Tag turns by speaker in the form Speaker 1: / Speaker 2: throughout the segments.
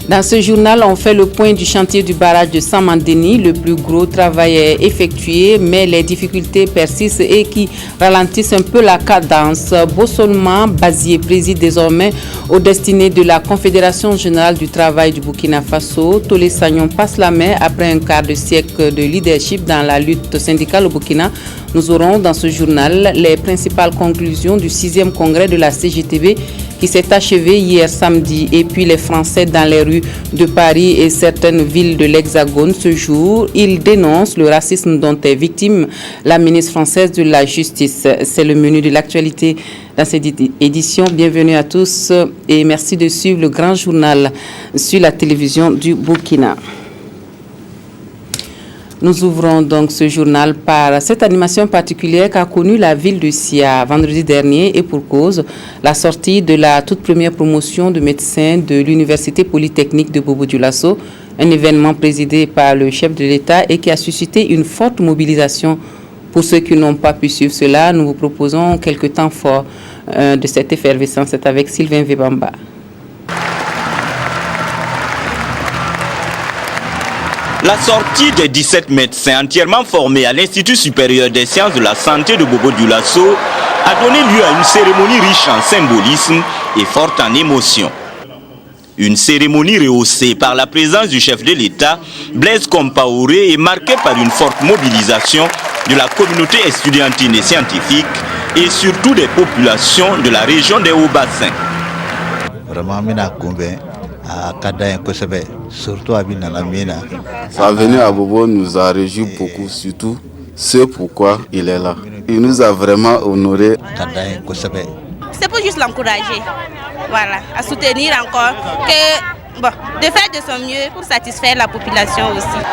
Speaker 1: Dans ce journal, on fait le point du chantier du barrage de Samandéni. Le plus gros travail est effectué, mais les difficultés persistent et qui ralentissent un peu la cadence. Bossolman Bazié préside désormais aux destinées de la Confédération générale du travail du Burkina Faso. Tolé Sagnon passe la main après un quart de siècle de leadership dans la lutte syndicale au Burkina. Nous aurons dans ce journal les principales conclusions du 6e congrès de la CGTB qui s'est achevé hier samedi. Et puis les Français dans les rues de Paris et certaines villes de l'Hexagone ce jour. Ils dénoncent le racisme dont est victime la ministre française de la Justice. C'est le menu de l'actualité dans cette édition. Bienvenue à tous et merci de suivre le grand journal sur la télévision du Burkina. Nous ouvrons donc ce journal par cette animation particulière qu'a connue la ville de Sia vendredi dernier et pour cause, la sortie de la toute première promotion de médecins de l'Université Polytechnique de Bobo-Dioulasso, un événement présidé par le chef de l'État et qui a suscité une forte mobilisation. Pour ceux qui n'ont pas pu suivre cela, nous vous proposons quelques temps forts de cette effervescence. C'est avec Sylvain Vebamba.
Speaker 2: La sortie des 17 médecins entièrement formés à l'Institut supérieur des sciences de la santé de Bobo-Dioulasso a donné lieu à une cérémonie riche en symbolisme et forte en émotion. Une cérémonie rehaussée par la présence du chef de l'État, Blaise Compaoré, et marquée par une forte mobilisation de la communauté estudiantine et scientifique et surtout des populations de la région des Hauts-Bassins.
Speaker 3: Vraiment, surtout à Binanamina.
Speaker 4: Sa venue à Bobo nous a réjoui beaucoup, surtout ce pourquoi il est là. Il nous a vraiment honorés.
Speaker 5: C'est pour juste l'encourager, voilà, à soutenir encore, de faire de son mieux pour satisfaire la population aussi.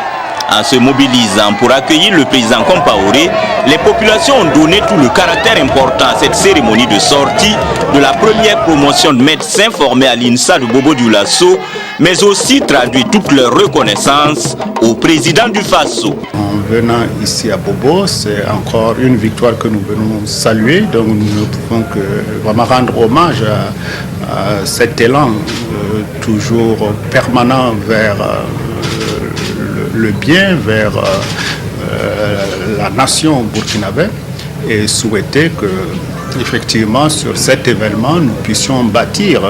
Speaker 2: En se mobilisant pour accueillir le président Compaoré, les populations ont donné tout le caractère important à cette cérémonie de sortie de la première promotion de médecins formés à l'INSA de Bobo-Dioulasso, mais aussi traduit toute leur reconnaissance au président du Faso.
Speaker 6: En venant ici à Bobo, c'est encore une victoire que nous venons saluer, donc nous ne pouvons que vraiment rendre hommage à cet élan toujours permanent vers le bien, vers la nation burkinabé et souhaiter que, effectivement, sur cet événement, nous puissions bâtir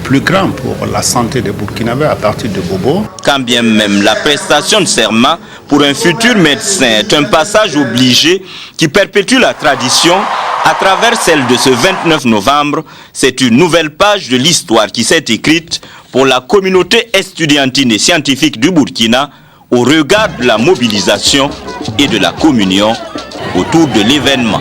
Speaker 6: plus grand pour la santé des Burkinabés à partir de Bobo.
Speaker 2: Quand bien même la prestation de serment pour un futur médecin est un passage obligé qui perpétue la tradition, à travers celle de ce 29 novembre, c'est une nouvelle page de l'histoire qui s'est écrite pour la communauté estudiantine et scientifique du Burkina au regard de la mobilisation et de la communion autour de l'événement.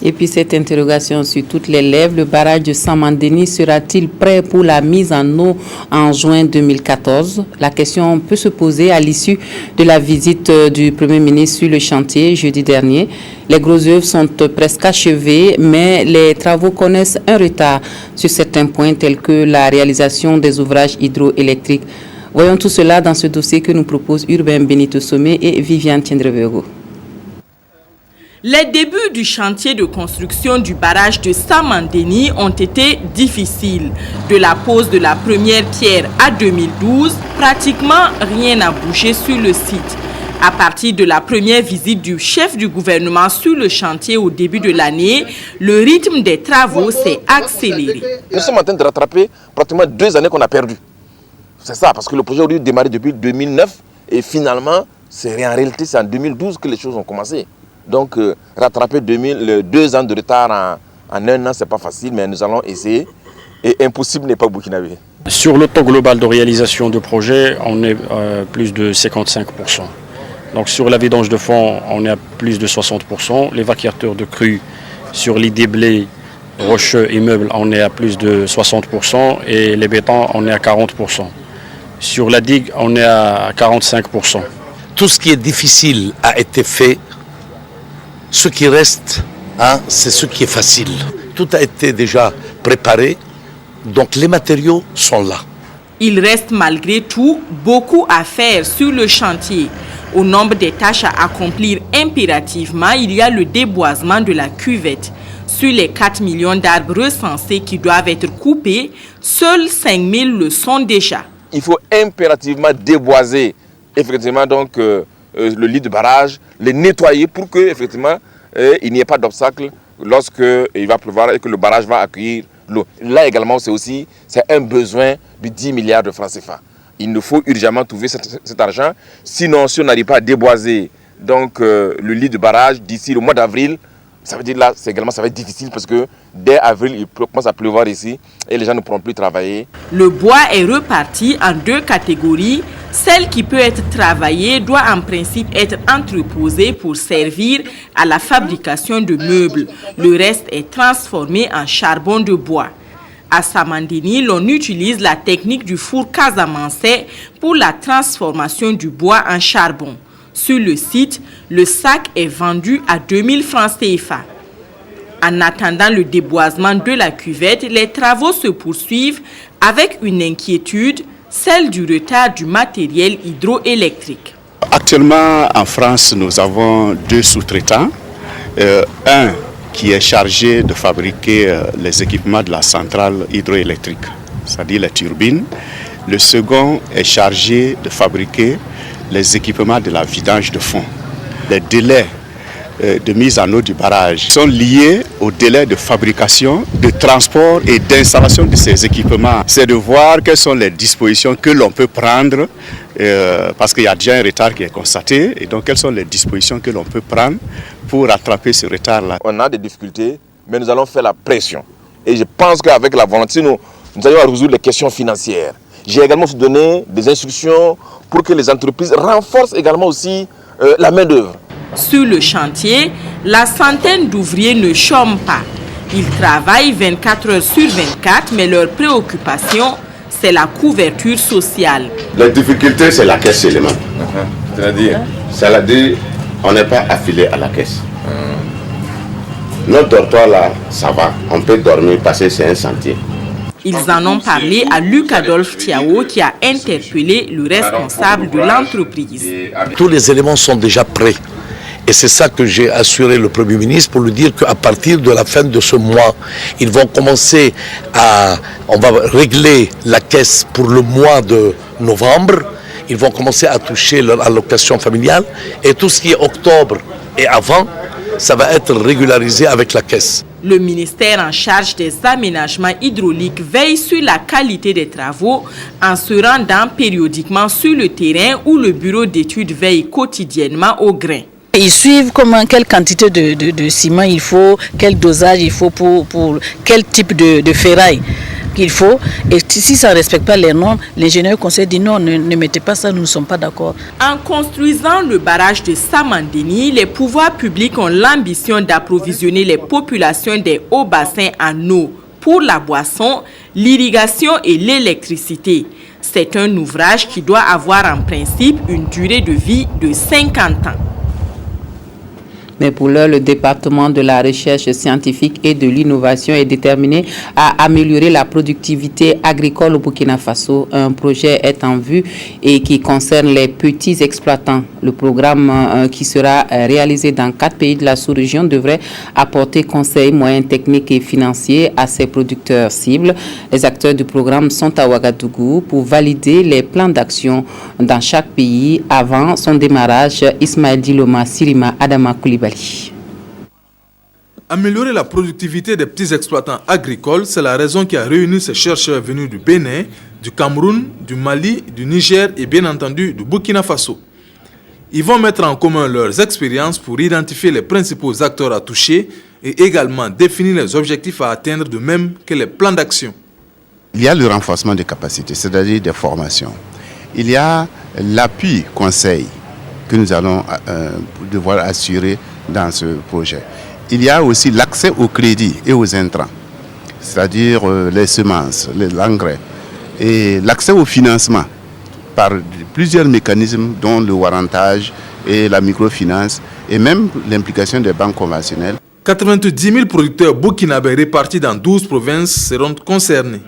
Speaker 1: Et puis cette interrogation sur toutes les lèvres, le barrage de Samandéni sera-t-il prêt pour la mise en eau en juin 2014? La question peut se poser à l'issue de la visite du Premier ministre sur le chantier jeudi dernier. Les gros œuvres sont presque achevées, mais les travaux connaissent un retard sur certains points tels que la réalisation des ouvrages hydroélectriques. Voyons tout cela dans ce dossier que nous proposent Urbain Benito Somé et Viviane Tiendrevego.
Speaker 7: Les débuts du chantier de construction du barrage de Samandéni ont été difficiles. De la pose de la première pierre à 2012, pratiquement rien n'a bougé sur le site. À partir de la première visite du chef du gouvernement sur le chantier au début de l'année, le rythme des travaux s'est accéléré.
Speaker 8: Nous sommes en train de rattraper pratiquement 2 années qu'on a perdues. C'est ça, parce que le projet aurait dû démarrer depuis 2009 et finalement, en réalité, c'est en 2012 que les choses ont commencé. Donc, rattraper 2 ans de retard en 1 an, ce n'est pas facile, mais nous allons essayer. Et impossible n'est pas burkinabé.
Speaker 9: Sur le taux global de réalisation du projet, on est plus de 55%. Donc, sur la vidange de fond, on est à plus de 60%. Les vacuateurs de crue sur les déblais rocheux immeubles, on est à plus de 60%. Et les bétons, on est à 40%. Sur la digue, on est à 45%.
Speaker 10: Tout ce qui est difficile a été fait. Ce qui reste, c'est ce qui est facile. Tout a été déjà préparé, donc les matériaux sont là.
Speaker 7: Il reste malgré tout beaucoup à faire sur le chantier. Au nombre des tâches à accomplir impérativement, il y a le déboisement de la cuvette. Sur les 4 millions d'arbres recensés qui doivent être coupés, seuls 5 000 le sont déjà.
Speaker 8: Il faut impérativement déboiser effectivement donc le lit de barrage, les nettoyer pour que effectivement il n'y ait pas d'obstacle lorsque il va pleuvoir et que le barrage va accueillir l'eau. Là également c'est un besoin de 10 milliards de francs CFA. Il nous faut urgemment trouver cet argent, sinon si on n'arrive pas à déboiser donc le lit de barrage d'ici le mois d'avril, ça veut dire là, ça va être difficile parce que dès avril, il commence à pleuvoir ici et les gens ne pourront plus travailler.
Speaker 7: Le bois est reparti en 2 catégories. Celle qui peut être travaillée doit en principe être entreposée pour servir à la fabrication de meubles. Le reste est transformé en charbon de bois. À Samandéni, l'on utilise la technique du four casamançais pour la transformation du bois en charbon. Sur le site, le sac est vendu à 2000 francs CFA. En attendant le déboisement de la cuvette, les travaux se poursuivent avec une inquiétude, celle du retard du matériel hydroélectrique.
Speaker 6: Actuellement, en France, nous avons 2 sous-traitants. Un qui est chargé de fabriquer les équipements de la centrale hydroélectrique, c'est-à-dire les turbines. Le second est chargé de fabriquer les équipements de la vidange de fond. Les délais de mise en eau du barrage sont liés au délai de fabrication, de transport et d'installation de ces équipements. C'est de voir quelles sont les dispositions que l'on peut prendre, parce qu'il y a déjà un retard qui est constaté, et donc quelles sont les dispositions que l'on peut prendre pour rattraper ce retard-là.
Speaker 8: On a des difficultés, mais nous allons faire la pression. Et je pense qu'avec la volonté, nous allons résoudre les questions financières. J'ai également donné des instructions pour que les entreprises renforcent également aussi la main-d'œuvre.
Speaker 7: Sur le chantier, la centaine d'ouvriers ne chôment pas. Ils travaillent 24 heures sur 24, mais leur préoccupation, c'est la couverture sociale.
Speaker 11: La difficulté, c'est la caisse seulement. C'est-à-dire, on n'est pas affilié à la caisse. Notre dortoir là, ça va. On peut dormir parce que c'est un sentier.
Speaker 7: Ils en ont parlé à Luc Adolphe Thiao qui a interpellé le responsable de l'entreprise.
Speaker 10: Tous les éléments sont déjà prêts. Et c'est ça que j'ai assuré le Premier ministre pour lui dire qu'à partir de la fin de ce mois, ils vont commencer on va régler la caisse pour le mois de novembre. Ils vont commencer à toucher leur allocation familiale. Et tout ce qui est octobre et avant, ça va être régularisé avec la caisse.
Speaker 7: Le ministère en charge des aménagements hydrauliques veille sur la qualité des travaux en se rendant périodiquement sur le terrain où le bureau d'études veille quotidiennement au grain.
Speaker 12: Ils suivent quelle quantité de ciment il faut, quel dosage il faut pour quel type de ferraille qu'il faut. Et si ça ne respecte pas les normes, l'ingénieur conseil dit non, ne mettez pas ça, nous ne sommes pas d'accord.
Speaker 7: En construisant le barrage de Samandéni, les pouvoirs publics ont l'ambition d'approvisionner les populations des hauts bassins en eau pour la boisson, l'irrigation et l'électricité. C'est un ouvrage qui doit avoir en principe une durée de vie de 50 ans.
Speaker 1: Mais pour l'heure, le département de la recherche scientifique et de l'innovation est déterminé à améliorer la productivité agricole au Burkina Faso. Un projet est en vue et qui concerne les petits exploitants. Le programme qui sera réalisé dans 4 pays de la sous-région devrait apporter conseils, moyens techniques et financiers à ces producteurs cibles. Les acteurs du programme sont à Ouagadougou pour valider les plans d'action dans chaque pays avant son démarrage. Ismaël Diloma, Sirima, Adama Koulibaly.
Speaker 13: Améliorer la productivité des petits exploitants agricoles, c'est la raison qui a réuni ces chercheurs venus du Bénin, du Cameroun, du Mali, du Niger et bien entendu du Burkina Faso. Ils vont mettre en commun leurs expériences pour identifier les principaux acteurs à toucher et également définir les objectifs à atteindre de même que les plans d'action.
Speaker 6: Il y a le renforcement des capacités, c'est-à-dire des formations. Il y a l'appui conseil que nous allons devoir assurer dans ce projet. Il y a aussi l'accès au crédit et aux intrants, c'est-à-dire les semences, l'engrais, et l'accès au financement par plusieurs mécanismes dont le warrantage et la microfinance et même l'implication des banques conventionnelles.
Speaker 13: 90 000 producteurs burkinabés répartis dans 12 provinces seront concernés.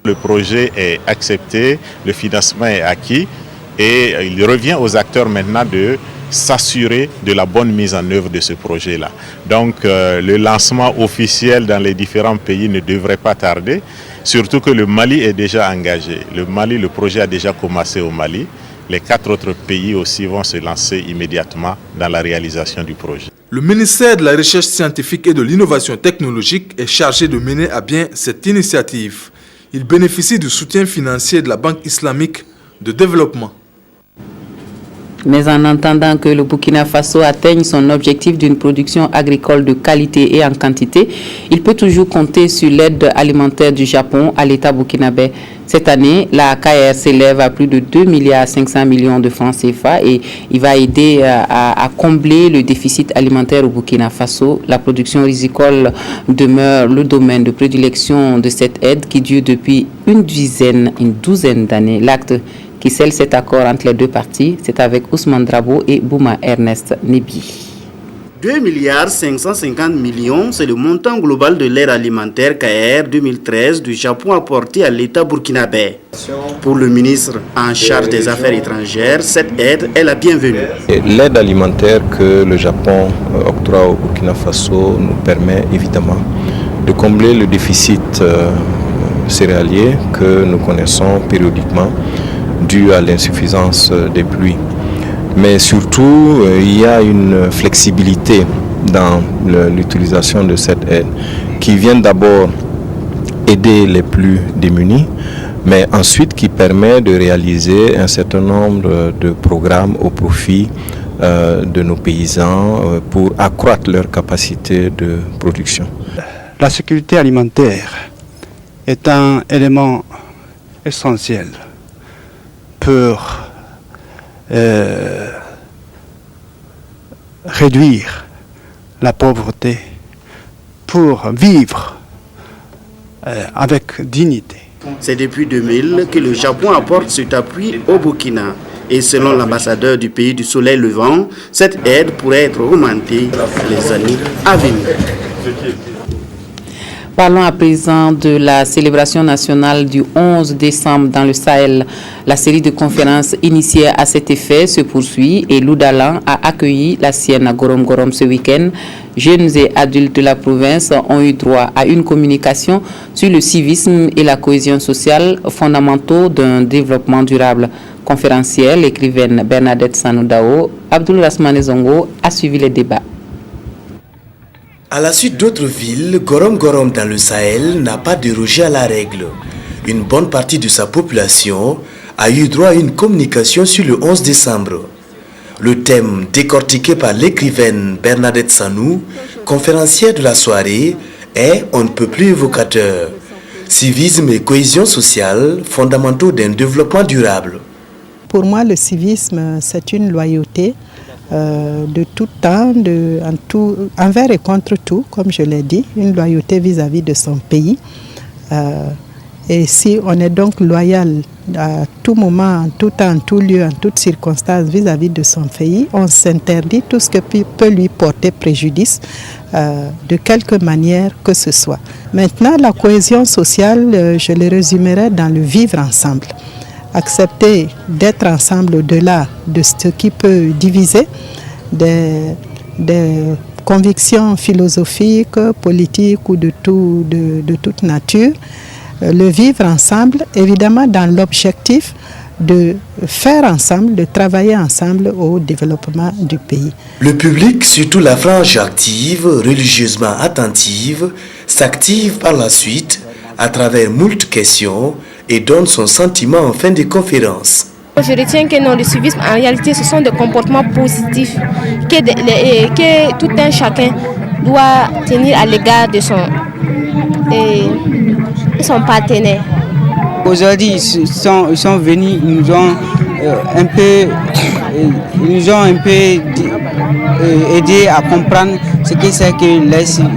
Speaker 14: Le projet est accepté, le financement est acquis et il revient aux acteurs maintenant de s'assurer de la bonne mise en œuvre de ce projet-là. Donc le lancement officiel dans les différents pays ne devrait pas tarder, surtout que le Mali est déjà engagé. Le projet a déjà commencé au Mali. Les 4 autres pays aussi vont se lancer immédiatement dans la réalisation du projet.
Speaker 13: Le ministère de la Recherche scientifique et de l'Innovation technologique est chargé de mener à bien cette initiative. Il bénéficie du soutien financier de la Banque islamique de développement.
Speaker 1: Mais en attendant que le Burkina Faso atteigne son objectif d'une production agricole de qualité et en quantité, il peut toujours compter sur l'aide alimentaire du Japon à l'État burkinabé. Cette année, la KR s'élève à plus de 2,5 milliards de francs CFA et il va aider à combler le déficit alimentaire au Burkina Faso. La production risicole demeure le domaine de prédilection de cette aide qui dure depuis une douzaine d'années. L'acte qui scelle cet accord entre les deux parties, c'est avec Ousmane Drabo et Bouma Ernest Nebi.
Speaker 15: 2,550 milliards, c'est le montant global de l'aide alimentaire KR 2013 du Japon apporté à l'État burkinabé. Pour le ministre en charge des Affaires étrangères, cette aide est la bienvenue.
Speaker 16: L'aide alimentaire que le Japon octroie au Burkina Faso nous permet évidemment de combler le déficit céréalier que nous connaissons périodiquement dû à l'insuffisance des pluies. Mais surtout, il y a une flexibilité dans l'utilisation de cette aide qui vient d'abord aider les plus démunis, mais ensuite qui permet de réaliser un certain nombre de programmes au profit de nos paysans pour accroître leur capacité de production.
Speaker 17: La sécurité alimentaire est un élément essentiel pour réduire la pauvreté, pour vivre avec dignité.
Speaker 15: C'est depuis 2000 que le Japon apporte cet appui au Burkina. Et selon l'ambassadeur du pays du soleil levant, cette aide pourrait être augmentée les années à venir.
Speaker 1: Parlons à présent de la célébration nationale du 11 décembre dans le Sahel. La série de conférences initiée à cet effet se poursuit et l'Oudalan a accueilli la sienne à Gorom Gorom ce week-end. Jeunes et adultes de la province ont eu droit à une communication sur le civisme et la cohésion sociale fondamentaux d'un développement durable. Conférencière, l'écrivaine Bernadette Sanoudao, Abdoul Rasmane Zongo a suivi les débats.
Speaker 18: À la suite d'autres villes, Gorom Gorom dans le Sahel n'a pas dérogé à la règle. Une bonne partie de sa population a eu droit à une communication sur le 11 décembre. Le thème décortiqué par l'écrivaine Bernadette Sanou, conférencière de la soirée, est on ne peut plus évocateur. Civisme et cohésion sociale, fondamentaux d'un développement durable.
Speaker 19: Pour moi, le civisme, c'est une loyauté de tout temps, envers et contre tout, comme je l'ai dit, une loyauté vis-à-vis de son pays. Et si on est donc loyal à tout moment, en tout temps, en tout lieu, en toute circonstance vis-à-vis de son pays, on s'interdit tout ce qui peut lui porter préjudice de quelque manière que ce soit. Maintenant, la cohésion sociale, je le résumerai dans le vivre ensemble. Accepter d'être ensemble au-delà de ce qui peut diviser, des convictions philosophiques, politiques ou de toute nature. Le vivre ensemble, évidemment dans l'objectif de faire ensemble, de travailler ensemble au développement du pays.
Speaker 18: Le public, surtout la frange active, religieusement attentive, s'active par la suite à travers moult questions et donne son sentiment en fin de conférence.
Speaker 20: Je retiens que non, le civisme, en réalité, ce sont des comportements positifs que tout un chacun doit tenir à l'égard de son partenaire.
Speaker 21: Aujourd'hui, ils sont venus, ils nous ont un peu aidé à comprendre ce que c'est que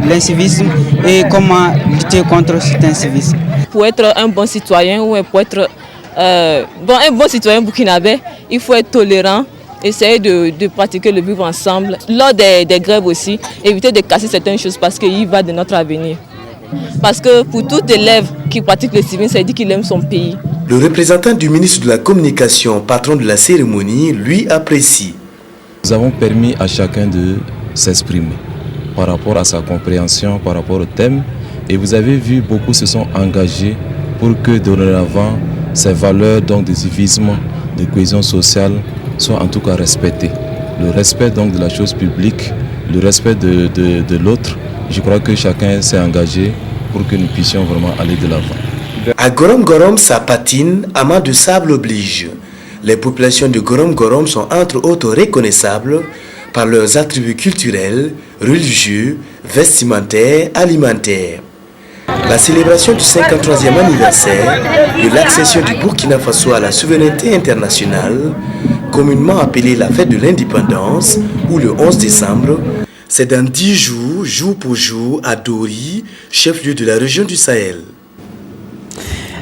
Speaker 21: l'incivisme et comment lutter contre cet incivisme.
Speaker 22: Pour être un bon citoyen ou pour être un bon citoyen burkinabé, il faut être tolérant, essayer de pratiquer le vivre ensemble. Lors des grèves aussi, éviter de casser certaines choses parce qu'il va de notre avenir. Parce que pour tout élève qui pratique le civisme, ça dit qu'il aime son pays.
Speaker 18: Le représentant du ministre de la Communication, patron de la cérémonie, lui apprécie.
Speaker 23: Nous
Speaker 16: nous avons permis à chacun de s'exprimer par rapport à sa compréhension, par rapport au thème. Et vous avez vu, beaucoup se sont engagés pour que dorénavant, ces valeurs donc, de civisme, de cohésion sociale soient en tout cas respectées. Le respect donc, de la chose publique, le respect de l'autre. Je crois que chacun s'est engagé pour que nous puissions vraiment aller de l'avant.
Speaker 18: À Gorom Gorom, ça patine, amas de sable oblige. Les populations de Gorom Gorom sont entre autres reconnaissables par leurs attributs culturels, religieux, vestimentaires, alimentaires. La célébration du 53e anniversaire de l'accession du Burkina Faso à la souveraineté internationale, communément appelée la fête de l'indépendance, ou le 11 décembre, c'est dans 10 jours, jour pour jour, à Dori, chef-lieu de la région du Sahel.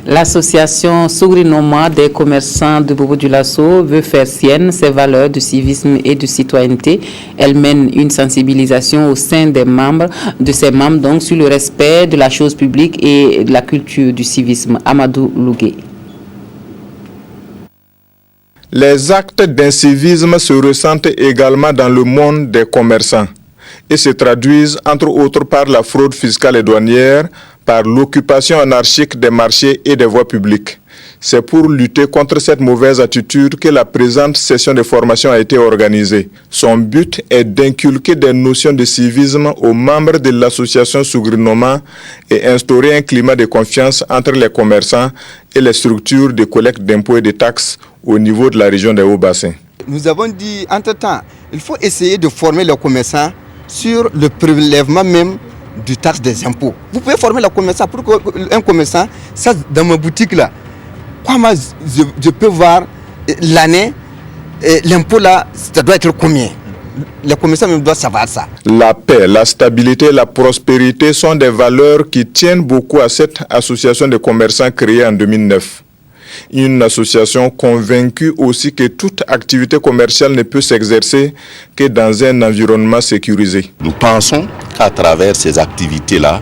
Speaker 1: L'association Sogrinoma des commerçants de Bobo-Dioulasso veut faire sienne ses valeurs de civisme et de citoyenneté. Elle mène une sensibilisation au sein de ses membres donc, sur le respect de la chose publique et de la culture du civisme. Amadou Lougué.
Speaker 3: Les actes d'incivisme se ressentent également dans le monde des commerçants et se traduisent entre autres par la fraude fiscale et douanière, par l'occupation anarchique des marchés et des voies publiques. C'est pour lutter contre cette mauvaise attitude que la présente session de formation a été organisée. Son but est d'inculquer des notions de civisme aux membres de l'association Sogrinoma et instaurer un climat de confiance entre les commerçants et les structures de collecte d'impôts et de taxes au niveau de la région des Hauts-Bassins.
Speaker 4: Nous avons dit, entre-temps, il faut essayer de former les commerçants sur le prélèvement même du taxe des impôts. Vous pouvez former le commerçant pour qu'un commerçant, ça dans ma boutique là, comment je peux voir l'année, l'impôt là, ça doit être combien? Les commerçants même doivent savoir ça.
Speaker 3: La paix, la stabilité et la prospérité sont des valeurs qui tiennent beaucoup à cette association de commerçants créée en 2009. Une association convaincue aussi que toute activité commerciale ne peut s'exercer que dans un environnement sécurisé.
Speaker 11: Nous pensons qu'à travers ces activités-là,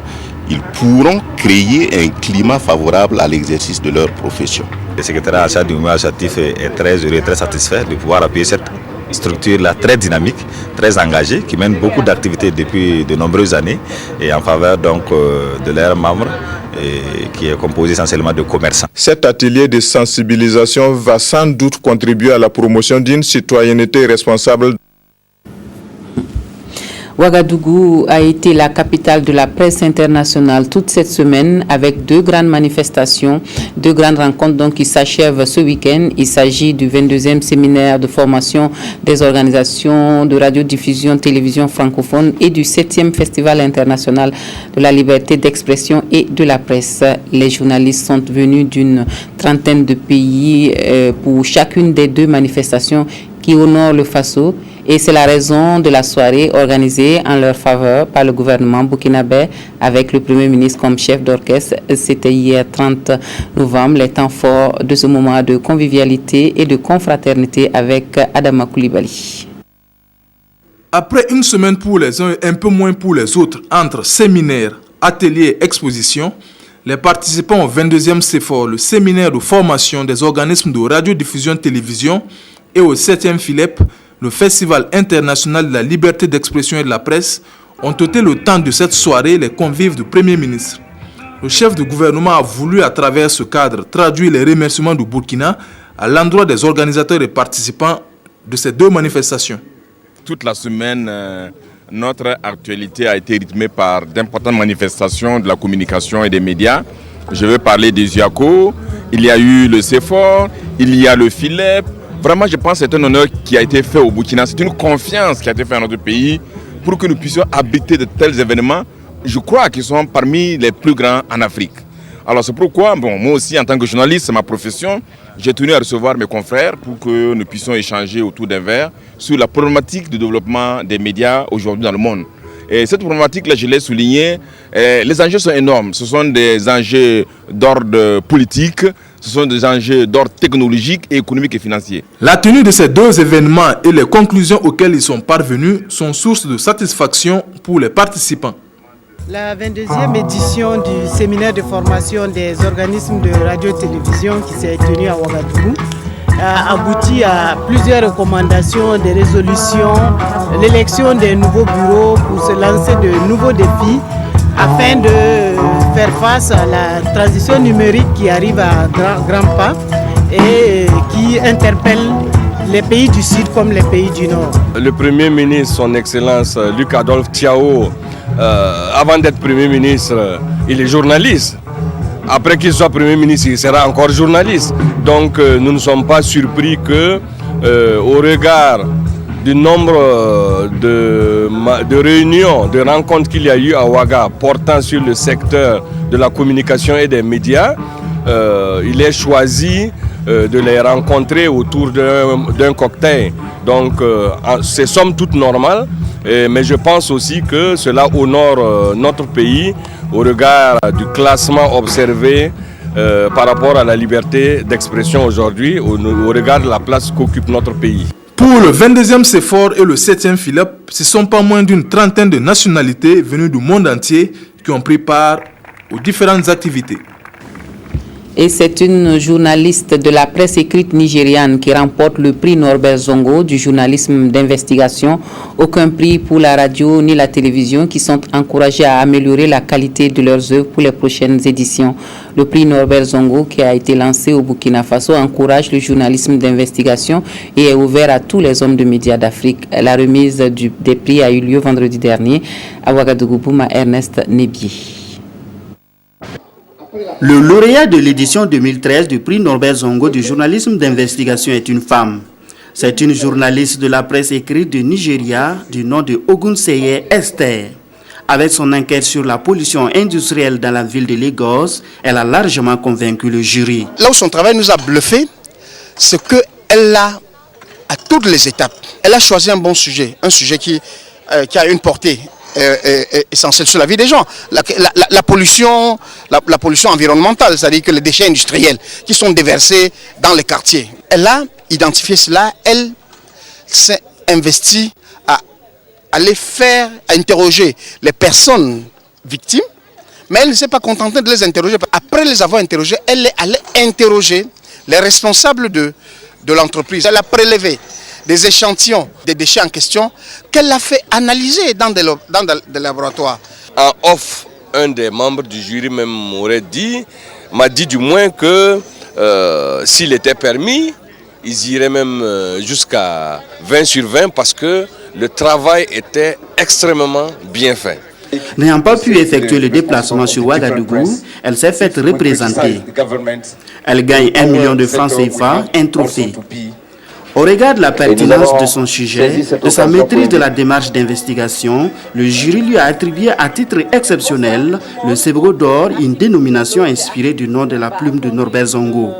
Speaker 11: ils pourront créer un climat favorable à l'exercice de leur profession.
Speaker 23: Le secrétariat achat du mouvement associatif est très heureux et très satisfait de pouvoir appuyer cette structure-là très dynamique, très engagée, qui mène beaucoup d'activités depuis de nombreuses années et en faveur donc de leurs membres, et qui est composé essentiellement de commerçants.
Speaker 3: Cet atelier de sensibilisation va sans doute contribuer à la promotion d'une citoyenneté responsable.
Speaker 1: Ouagadougou a été la capitale de la presse internationale toute cette semaine avec deux grandes manifestations, deux grandes rencontres donc, qui s'achèvent ce week-end. Il s'agit du 22e séminaire de formation des organisations de radiodiffusion, télévision francophone et du 7e festival international de la liberté d'expression et de la presse. Les journalistes sont venus d'une trentaine de pays pour chacune des deux manifestations qui honorent le Faso. Et c'est la raison de la soirée organisée en leur faveur par le gouvernement burkinabé avec le Premier ministre comme chef d'orchestre. C'était hier 30 novembre, les temps forts de ce moment de convivialité et de confraternité avec Adama Koulibaly.
Speaker 13: Après une semaine pour les uns et un peu moins pour les autres, entre séminaires, ateliers et expositions, les participants au 22e CEFOR, le séminaire de formation des organismes de radiodiffusion-télévision, et au 7e FILEP, le Festival international de la liberté d'expression et de la presse, ont été le temps de cette soirée les convives du Premier ministre. Le chef du gouvernement a voulu, à travers ce cadre, traduire les remerciements du Burkina à l'endroit des organisateurs et participants de ces deux manifestations.
Speaker 24: Toute la semaine, notre actualité a été rythmée par d'importantes manifestations de la communication et des médias. Je vais parler des UACO, il y a eu le CEFOR, il y a le FILEP. Vraiment, je pense que c'est un honneur qui a été fait au Burkina. C'est une confiance qui a été faite à notre pays pour que nous puissions habiter de tels événements. Je crois qu'ils sont parmi les plus grands en Afrique. Alors c'est pourquoi, moi aussi en tant que journaliste, c'est ma profession, j'ai tenu à recevoir mes confrères pour que nous puissions échanger autour d'un verre sur la problématique du développement des médias aujourd'hui dans le monde. Et cette problématique-là, je l'ai souligné, les enjeux sont énormes. Ce sont des enjeux d'ordre politique, ce sont des enjeux d'ordre technologique, économique et financier.
Speaker 13: La tenue de ces deux événements et les conclusions auxquelles ils sont parvenus sont source de satisfaction pour les participants.
Speaker 25: La 22e édition du séminaire de formation des organismes de radio-télévision qui s'est tenue à Ouagadougou a abouti à plusieurs recommandations, des résolutions, l'élection des nouveaux bureaux pour se lancer de nouveaux défis afin de faire face à la transition numérique qui arrive à grands pas et qui interpelle les pays du Sud comme les pays du Nord.
Speaker 2: Le Premier ministre, son Excellence Luc Adolphe Thiaw, avant d'être Premier ministre, il est journaliste. Après qu'il soit Premier ministre, il sera encore journaliste. Donc nous ne sommes pas surpris que, au regard du nombre de réunions, de rencontres qu'il y a eu à Ouaga portant sur le secteur de la communication et des médias, il ait choisi de les rencontrer autour d'un cocktail. Donc c'est somme toute normal, mais je pense aussi que cela honore notre pays au regard du classement observé par rapport à la liberté d'expression aujourd'hui, au regard de la place qu'occupe notre pays.
Speaker 13: Pour le 22e CEFOR et le 7e Philippe, ce ne sont pas moins d'une trentaine de nationalités venues du monde entier qui ont pris part aux différentes activités.
Speaker 1: Et c'est une journaliste de la presse écrite nigériane qui remporte le prix Norbert Zongo du journalisme d'investigation. Aucun prix pour la radio ni la télévision qui sont encouragés à améliorer la qualité de leurs œuvres pour les prochaines éditions. Le prix Norbert Zongo qui a été lancé au Burkina Faso encourage le journalisme d'investigation et est ouvert à tous les hommes de médias d'Afrique. La remise des prix a eu lieu vendredi dernier à Ouagadougou. Ernest Nebier.
Speaker 15: Le lauréat de l'édition 2013 du prix Norbert Zongo du journalisme d'investigation est une femme. C'est une journaliste de la presse écrite du Nigeria du nom de Ogunseye Esther. Avec son enquête sur la pollution industrielle dans la ville de Lagos, elle a largement convaincu le jury.
Speaker 5: Là où son travail nous a bluffé, c'est qu'elle a, à toutes les étapes, elle a choisi un bon sujet, un sujet qui a une portée essentielle sur la vie des gens. La pollution environnementale, c'est-à-dire que les déchets industriels qui sont déversés dans les quartiers. Elle a identifié cela, elle s'est investie à aller interroger les personnes victimes, mais elle ne s'est pas contentée de les interroger. Après les avoir interrogés, elle est allée interroger les responsables de l'entreprise. Elle a prélevé des échantillons des déchets en question qu'elle a fait analyser dans des laboratoires.
Speaker 2: En off, un des membres du jury même m'a dit du moins que s'il était permis, ils iraient même jusqu'à 20 sur 20 parce que le travail était extrêmement bien fait.
Speaker 15: N'ayant pas pu effectuer le déplacement sur Ouagadougou, elle s'est faite représenter. Elle gagne 1 million de francs CFA, un trophée. Au regard de la pertinence de son sujet, de sa maîtrise de la démarche d'investigation, le jury lui a attribué à titre exceptionnel le Cébro d'or, une dénomination inspirée du nom de la plume de Norbert Zongo.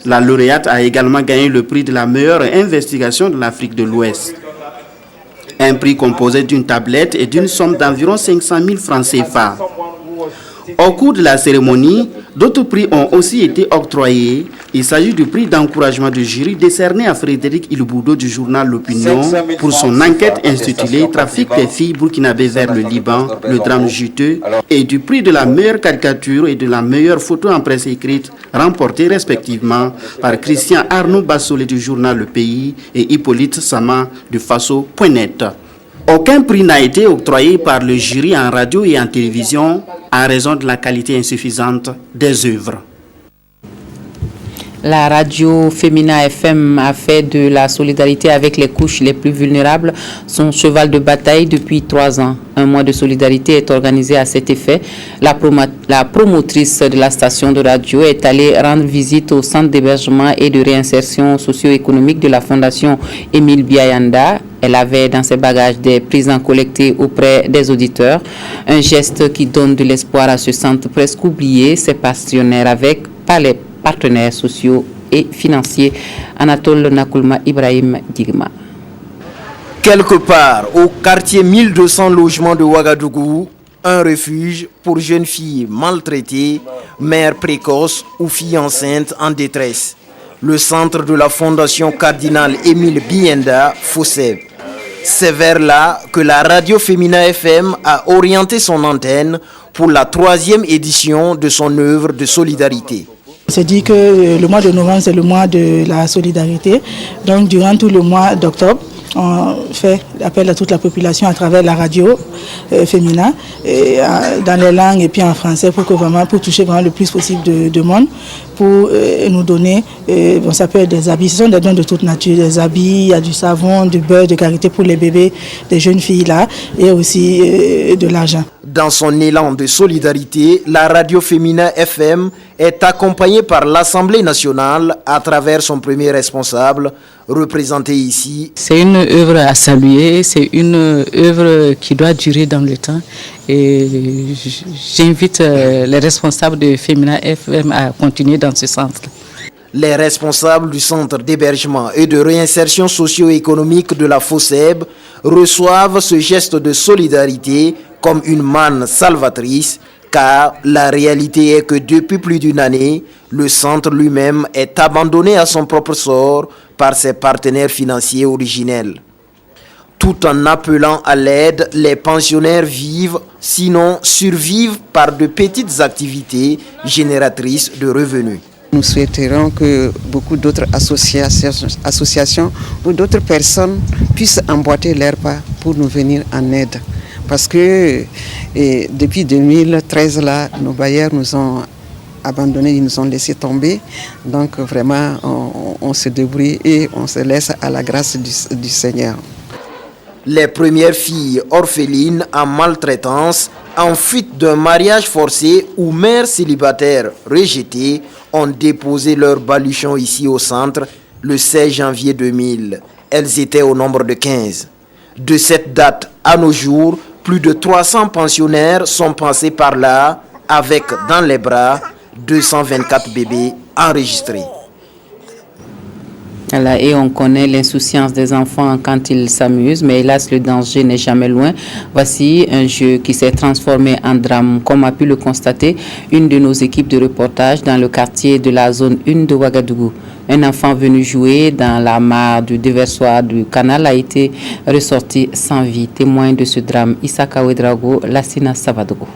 Speaker 15: La lauréate a également gagné le prix de la meilleure investigation de l'Afrique de l'Ouest. Un prix composé d'une tablette et d'une somme d'environ 500 000 francs CFA. Au cours de la cérémonie, d'autres prix ont aussi été octroyés. Il s'agit du prix d'encouragement du jury décerné à Frédéric Ilboudo du journal L'Opinion pour son enquête intitulée « Trafic des filles burkinabées vers le Liban, le drame juteux » et du prix de la meilleure caricature et de la meilleure photo en presse écrite remportés respectivement par Christian Arnaud Bassolé du journal Le Pays et Hippolyte Sama de Faso.net. Aucun prix n'a été octroyé par le jury en radio et en télévision en raison de la qualité insuffisante des œuvres.
Speaker 1: La radio Femina FM a fait de la solidarité avec les couches les plus vulnérables son cheval de bataille depuis 3 ans. Un mois de solidarité est organisé à cet effet. La promotrice de la station de radio est allée rendre visite au centre d'hébergement et de réinsertion socio-économique de la Fondation Émile Biayanda. Elle avait dans ses bagages des prisons collectées auprès des auditeurs. Un geste qui donne de l'espoir à ce centre presque oublié, ses partenaires avec les partenaires sociaux et financiers. Anatole Nakoulma Ibrahim Digma.
Speaker 8: Quelque part au quartier 1200 logements de Ouagadougou, un refuge pour jeunes filles maltraitées, mères précoces ou filles enceintes en détresse. Le centre de la Fondation Cardinal Émile Bienda, Fosseb. C'est vers là que la radio Femina FM a orienté son antenne pour la 3e édition de son œuvre de solidarité.
Speaker 6: On s'est dit que le mois de novembre, c'est le mois de la solidarité. Donc, durant tout le mois d'octobre, on fait appel à toute la population à travers la radio féminin, dans les langues et puis en français pour toucher vraiment le plus possible de monde, pour nous donner, ça peut être des habits, ce sont des dons de toute nature, des habits, il y a du savon, du beurre de karité pour les bébés, des jeunes filles là, et aussi de l'argent.
Speaker 8: Dans son élan de solidarité, la radio féminin FM est accompagnée par l'Assemblée nationale à travers son premier responsable, représenté ici.
Speaker 7: C'est une œuvre à saluer, c'est une œuvre qui doit durer dans le temps. Et j'invite les responsables de Féminin FM à continuer dans ce sens.
Speaker 8: Les responsables du centre d'hébergement et de réinsertion socio-économique de la FOSEB reçoivent ce geste de solidarité comme une manne salvatrice, car la réalité est que depuis plus d'une année, le centre lui-même est abandonné à son propre sort par ses partenaires financiers originels. Tout en appelant à l'aide, les pensionnaires vivent, sinon survivent par de petites activités génératrices de revenus.
Speaker 9: Nous souhaiterons que beaucoup d'autres associations ou d'autres personnes puissent emboîter leur pas pour nous venir en aide. Parce que depuis 2013, là, nos bailleurs nous ont abandonnés, ils nous ont laissé tomber. Donc vraiment, on se débrouille et on se laisse à la grâce du Seigneur.
Speaker 8: Les premières filles orphelines en maltraitance, en fuite d'un mariage forcé ou mères célibataires rejetées, ont déposé leur baluchon ici au centre le 16 janvier 2000. Elles étaient au nombre de 15. De cette date à nos jours, plus de 300 pensionnaires sont passés par là avec dans les bras 224 bébés enregistrés.
Speaker 1: Voilà, et on connaît l'insouciance des enfants quand ils s'amusent, mais hélas, le danger n'est jamais loin. Voici un jeu qui s'est transformé en drame, comme a pu le constater une de nos équipes de reportage dans le quartier de la zone 1 de Ouagadougou. Un enfant venu jouer dans la mare du déversoir du canal a été ressorti sans vie. Témoin de ce drame, Issaka Ouedraogo, Lassina Savadogo.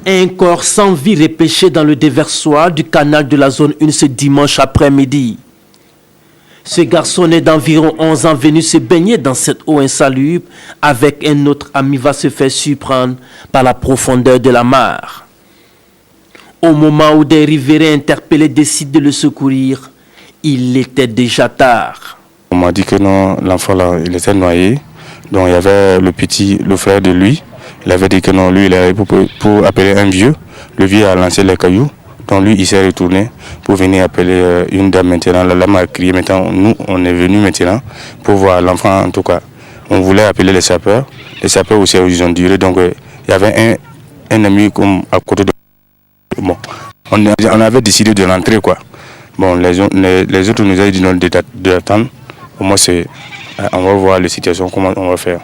Speaker 10: Un corps sans vie repêché dans le déversoir du canal de la zone 1 ce dimanche après-midi. Ce garçon né d'environ 11 ans venu se baigner dans cette eau insalubre avec un autre ami va se faire surprendre par la profondeur de la mare. Au moment où des riverains interpellés décident de le secourir, il était déjà tard.
Speaker 12: On m'a dit que non, l'enfant là, il était noyé. Donc il y avait le frère de lui. Il avait dit que non, lui il est allé pour appeler un vieux. Le vieux a lancé les cailloux. Donc lui, il s'est retourné pour venir appeler une dame maintenant. La dame a crié maintenant. Nous, on est venus maintenant pour voir l'enfant en tout cas. On voulait appeler les sapeurs. Les sapeurs aussi, ils ont duré. Donc il y avait un ami comme à côté de... Bon, on avait décidé de rentrer quoi. Bon, les autres nous ont dit d'attendre. Au moins, on va voir la situation, comment on va faire.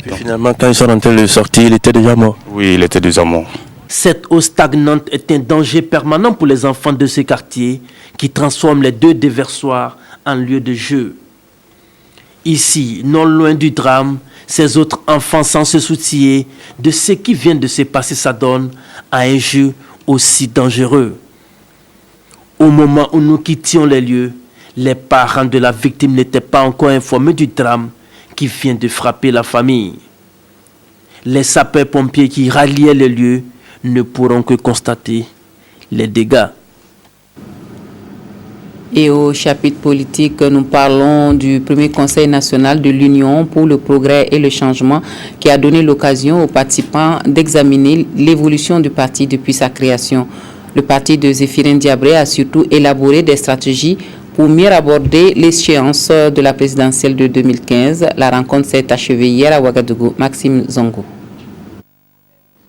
Speaker 10: Et finalement, quand ils sont rentrés de sortir, il était déjà mort.
Speaker 12: Oui, il était déjà mort.
Speaker 10: Cette eau stagnante est un danger permanent pour les enfants de ce quartier qui transforment les deux déversoirs en lieu de jeu. Ici, non loin du drame, ces autres enfants sans se soucier de ce qui vient de se passer s'adonnent à un jeu aussi dangereux. Au moment où nous quittions les lieux, les parents de la victime n'étaient pas encore informés du drame qui vient de frapper la famille. Les sapeurs-pompiers qui ralliaient les lieux ne pourront que constater les dégâts.
Speaker 1: Et au chapitre politique, nous parlons du premier Conseil national de l'Union pour le progrès et le changement qui a donné l'occasion aux participants d'examiner l'évolution du parti depuis sa création. Le parti de Zéphirin Diabré a surtout élaboré des stratégies pour mieux aborder l'échéance de la présidentielle de 2015. La rencontre s'est achevée hier à Ouagadougou. Maxime Zongo.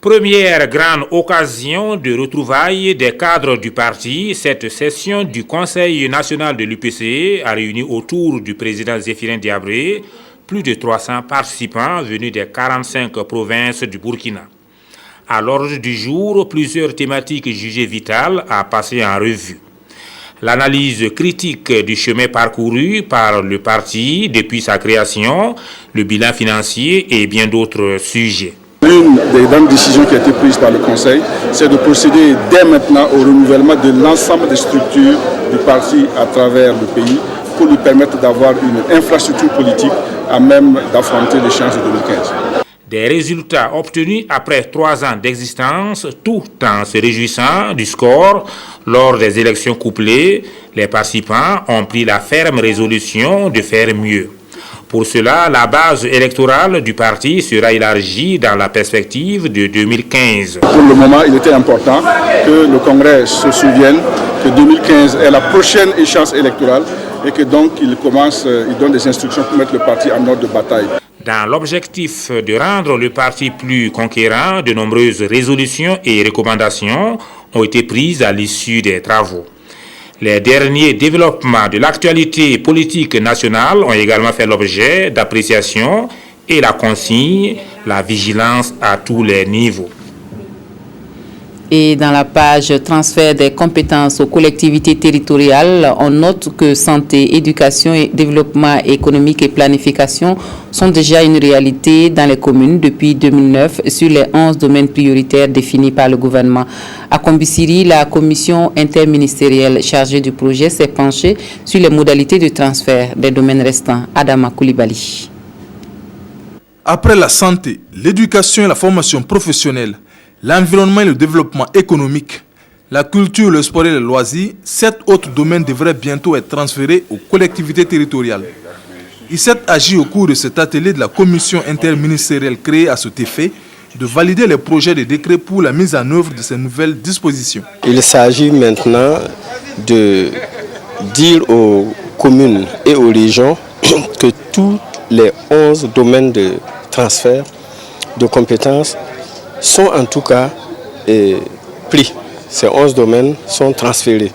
Speaker 26: Première grande occasion de retrouvailles des cadres du parti, cette session du Conseil national de l'UPC a réuni autour du président Zéphirin Diabré plus de 300 participants venus des 45 provinces du Burkina. À l'ordre du jour, plusieurs thématiques jugées vitales à passer en revue. L'analyse critique du chemin parcouru par le parti depuis sa création, le bilan financier et bien d'autres sujets.
Speaker 14: l'une des grandes décisions qui a été prise par le Conseil, c'est de procéder dès maintenant au renouvellement de l'ensemble des structures du parti à travers le pays pour lui permettre d'avoir une infrastructure politique à même d'affronter l'échéance de 2015.
Speaker 26: Des résultats obtenus après 3 ans d'existence, tout en se réjouissant du score lors des élections couplées, les participants ont pris la ferme résolution de faire mieux. Pour cela, la base électorale du parti sera élargie dans la perspective de 2015.
Speaker 14: Pour le moment, il était important que le Congrès se souvienne que 2015 est la prochaine échéance électorale et que donc il donne des instructions pour mettre le parti en ordre de bataille.
Speaker 26: Dans l'objectif de rendre le parti plus conquérant, de nombreuses résolutions et recommandations ont été prises à l'issue des travaux. Les derniers développements de l'actualité politique nationale ont également fait l'objet d'appréciation et la consigne, la vigilance à tous les niveaux.
Speaker 1: Et dans la page transfert des compétences aux collectivités territoriales, on note que santé, éducation, et développement économique et planification sont déjà une réalité dans les communes depuis 2009 sur les 11 domaines prioritaires définis par le gouvernement. À Kombisiri, la commission interministérielle chargée du projet s'est penchée sur les modalités de transfert des domaines restants. Adama Koulibaly.
Speaker 13: Après la santé, l'éducation et la formation professionnelle, l'environnement et le développement économique, la culture, le sport et les loisirs, 7 autres domaines devraient bientôt être transférés aux collectivités territoriales. Il s'est agi au cours de cet atelier de la commission interministérielle créée à cet effet de valider les projets de décret pour la mise en œuvre de ces nouvelles dispositions.
Speaker 17: Il s'agit maintenant de dire aux communes et aux régions que tous les 11 domaines de transfert de compétences sont en tout cas pris. Ces 11 domaines sont transférés.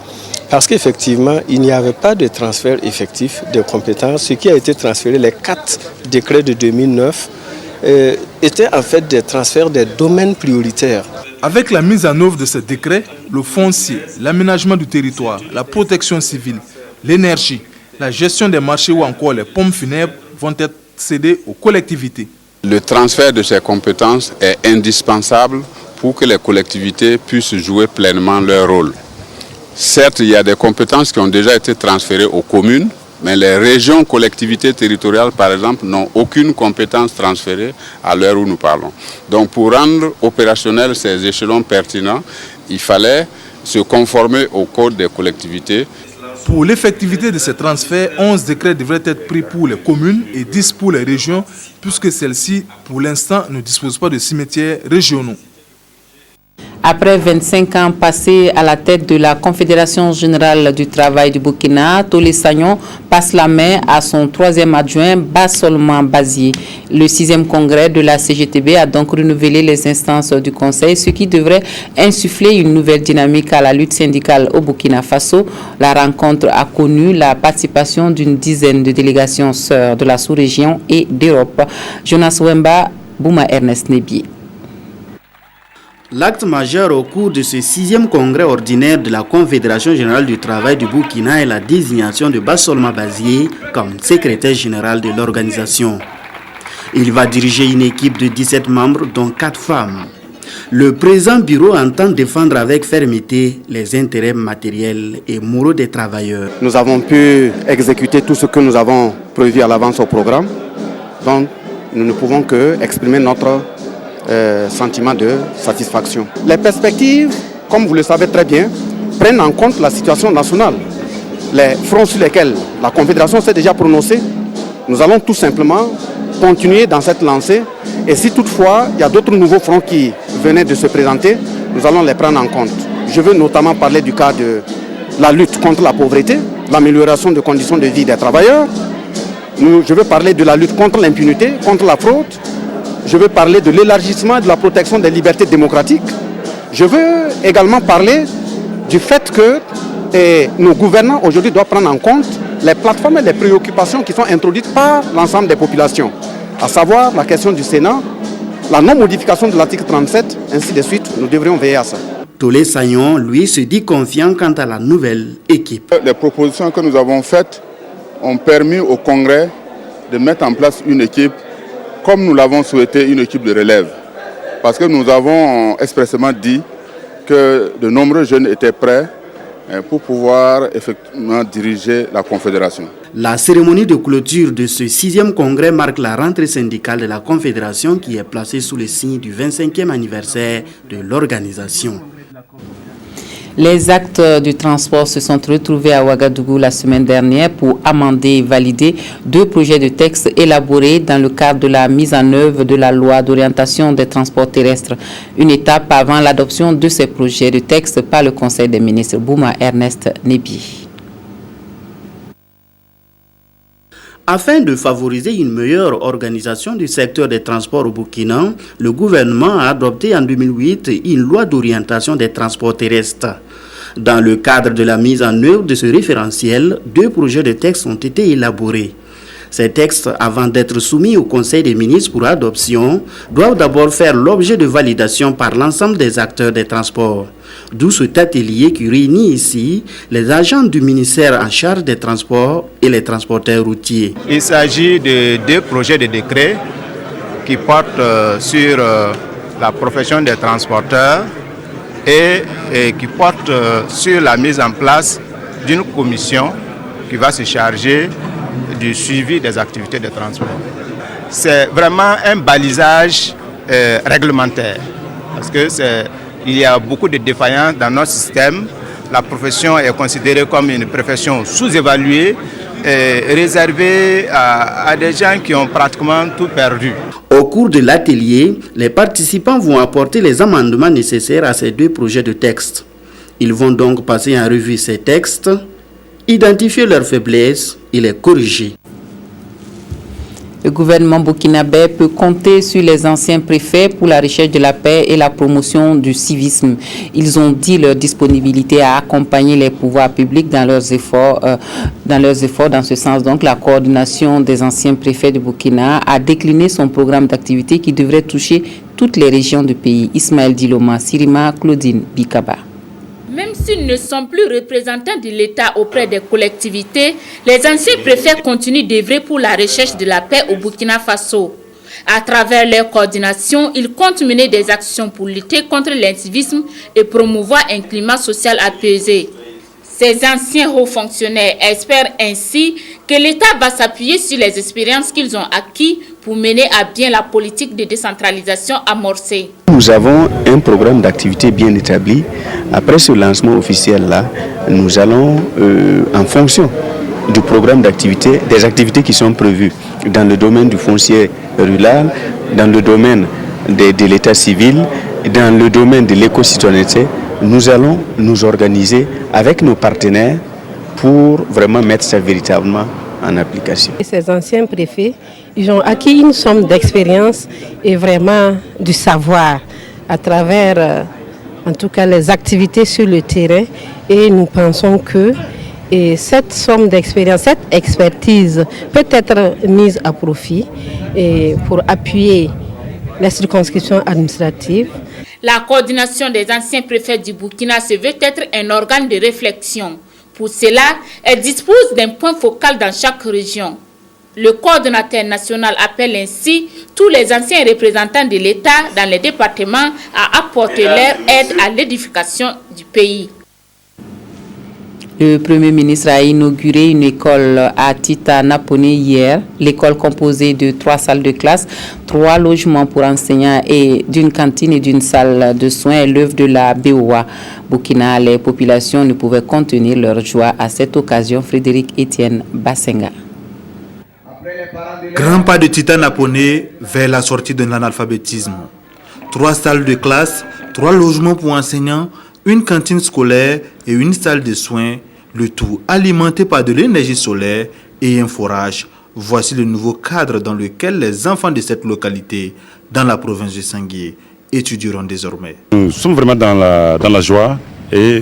Speaker 17: Parce qu'effectivement, il n'y avait pas de transfert effectif de compétences. Ce qui a été transféré, les 4 décrets de 2009, étaient en fait des transferts des domaines prioritaires.
Speaker 13: Avec la mise en œuvre de ces décrets, le foncier, l'aménagement du territoire, la protection civile, l'énergie, la gestion des marchés ou encore les pompes funèbres vont être cédées aux collectivités.
Speaker 19: Le transfert de ces compétences est indispensable pour que les collectivités puissent jouer pleinement leur rôle. Certes, il y a des compétences qui ont déjà été transférées aux communes, mais les régions collectivités territoriales, par exemple, n'ont aucune compétence transférée à l'heure où nous parlons. Donc pour rendre opérationnels ces échelons pertinents, il fallait se conformer au code des collectivités.
Speaker 13: Pour l'effectivité de ces transferts, 11 décrets devraient être pris pour les communes et 10 pour les régions, puisque celles-ci, pour l'instant, ne disposent pas de cimetières régionaux.
Speaker 1: Après 25 ans passés à la tête de la Confédération générale du travail du Burkina, Tolé Sagnon passe la main à son 3e adjoint, Bassolman Bazié. Le 6e congrès de la CGTB a donc renouvelé les instances du Conseil, ce qui devrait insuffler une nouvelle dynamique à la lutte syndicale au Burkina Faso. La rencontre a connu la participation d'une dizaine de délégations sœurs de la sous-région et d'Europe. Jonas Wemba, Bouma Ernest Nebié.
Speaker 15: L'acte majeur au cours de ce 6e congrès ordinaire de la Confédération générale du travail du Burkina est la désignation de Bassolman Bazié comme secrétaire général de l'organisation. Il va diriger une équipe de 17 membres, dont 4 femmes. Le présent bureau entend défendre avec fermeté les intérêts matériels et moraux des travailleurs.
Speaker 20: Nous avons pu exécuter tout ce que nous avons prévu à l'avance au programme. Donc, nous ne pouvons que exprimer notre sentiment de satisfaction. Les perspectives, comme vous le savez très bien, prennent en compte la situation nationale. Les fronts sur lesquels la Confédération s'est déjà prononcée, nous allons tout simplement continuer dans cette lancée. Et si toutefois il y a d'autres nouveaux fronts qui venaient de se présenter, nous allons les prendre en compte. Je veux notamment parler du cas de la lutte contre la pauvreté, l'amélioration des conditions de vie des travailleurs. Je veux parler de la lutte contre l'impunité, contre la fraude. Je veux parler de l'élargissement et de la protection des libertés démocratiques. Je veux également parler du fait que nos gouvernants aujourd'hui doivent prendre en compte les plateformes et les préoccupations qui sont introduites par l'ensemble des populations, à savoir la question du Sénat, la non-modification de l'article 37, ainsi de suite. Nous devrions veiller à ça.
Speaker 15: Tolé Sagnon, lui, se dit confiant quant à la nouvelle équipe.
Speaker 19: Les propositions que nous avons faites ont permis au Congrès de mettre en place une équipe comme nous l'avons souhaité, une équipe de relève.
Speaker 14: parce que nous avons expressément dit que de nombreux jeunes étaient prêts pour pouvoir effectivement diriger la Confédération.
Speaker 15: La cérémonie de clôture de ce 6e congrès marque la rentrée syndicale de la Confédération qui est placée sous le signe du 25e anniversaire de l'organisation.
Speaker 1: Les actes du transport se sont retrouvés à Ouagadougou la semaine dernière pour amender et valider 2 projets de texte élaborés dans le cadre de la mise en œuvre de la loi d'orientation des transports terrestres. Une étape avant l'adoption de ces projets de texte par le Conseil des ministres. Bouma Ernest Nebi.
Speaker 15: Afin de favoriser une meilleure organisation du secteur des transports au Burkina, le gouvernement a adopté en 2008 une loi d'orientation des transports terrestres. Dans le cadre de la mise en œuvre de ce référentiel, 2 projets de textes ont été élaborés. Ces textes, avant d'être soumis au Conseil des ministres pour adoption, doivent d'abord faire l'objet de validation par l'ensemble des acteurs des transports. D'où cet atelier qui réunit ici les agents du ministère en charge des transports et les transporteurs routiers.
Speaker 4: Il s'agit de 2 projets de décret qui portent sur la profession des transporteurs et qui portent sur la mise en place d'une commission qui va se charger du suivi des activités de transport. C'est vraiment un balisage réglementaire parce que il y a beaucoup de défaillances dans notre système. La profession est considérée comme une profession sous-évaluée, réservée à des gens qui ont pratiquement tout perdu.
Speaker 15: Au cours de l'atelier, les participants vont apporter les amendements nécessaires à ces 2 projets de texte. Ils vont donc passer en revue ces textes, identifier leurs faiblesses et les corriger.
Speaker 1: Le gouvernement burkinabé peut compter sur les anciens préfets pour la recherche de la paix et la promotion du civisme. Ils ont dit leur disponibilité à accompagner les pouvoirs publics dans leurs efforts. Dans ce sens, donc, la coordination des anciens préfets du Burkina a décliné son programme d'activité qui devrait toucher toutes les régions du pays. Ismaël Diloma, Sirima, Claudine Bikaba.
Speaker 11: Même s'ils ne sont plus représentants de l'État auprès des collectivités, les anciens préfets continuent d'œuvrer pour la recherche de la paix au Burkina Faso. À travers leur coordination, ils comptent mener des actions pour lutter contre l'incivisme et promouvoir un climat social apaisé. Ces anciens hauts fonctionnaires espèrent ainsi que l'État va s'appuyer sur les expériences qu'ils ont acquises pour mener à bien la politique de décentralisation amorcée.
Speaker 16: Nous avons un programme d'activité bien établi. Après ce lancement officiel-là, nous allons, en fonction du programme d'activité, des activités qui sont prévues dans le domaine du foncier rural, dans le domaine de l'état civil, dans le domaine de l'éco-citoyenneté, nous allons nous organiser avec nos partenaires pour vraiment mettre ça véritablement en application.
Speaker 18: Ces anciens préfets, ils ont acquis une somme d'expérience et vraiment du savoir à travers, en tout cas, les activités sur le terrain. Et nous pensons que cette somme d'expérience, cette expertise peut être mise à profit pour appuyer les circonscriptions administratives.
Speaker 11: La coordination des anciens préfets du Burkina se veut être un organe de réflexion. Pour cela, elle dispose d'un point focal dans chaque région. Le coordonnateur national appelle ainsi tous les anciens représentants de l'État dans les départements à apporter leur aide à l'édification du pays.
Speaker 1: Le Premier ministre a inauguré une école à Tita Naponé hier. L'école composée de 3 salles de classe, 3 logements pour enseignants et d'une cantine et d'une salle de soins est l'œuvre de la BOA. Burkina, les populations ne pouvaient contenir leur joie à cette occasion. Frédéric Etienne Bassenga.
Speaker 21: Grand pas de Tita Naponé vers la sortie de l'analphabétisme. 3 salles de classe, 3 logements pour enseignants, une cantine scolaire et une salle de soins, le tout alimenté par de l'énergie solaire et un forage. Voici le nouveau cadre dans lequel les enfants de cette localité, dans la province de Sangué, étudieront désormais.
Speaker 12: Nous sommes vraiment dans la joie et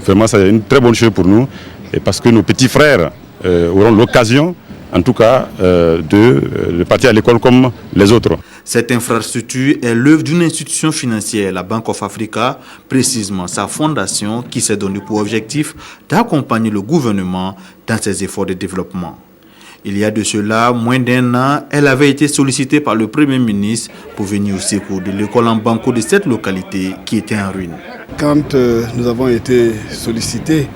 Speaker 12: vraiment c'est une très bonne chose pour nous et parce que nos petits frères auront l'occasion en tout cas de partir à l'école comme les autres.
Speaker 21: Cette infrastructure est l'œuvre d'une institution financière, la Bank of Africa, précisément sa fondation qui s'est donné pour objectif d'accompagner le gouvernement dans ses efforts de développement. Il y a de cela moins d'un an, elle avait été sollicitée par le Premier ministre pour venir au secours de l'école en banco de cette localité qui était en ruine.
Speaker 14: Quand nous avons été sollicités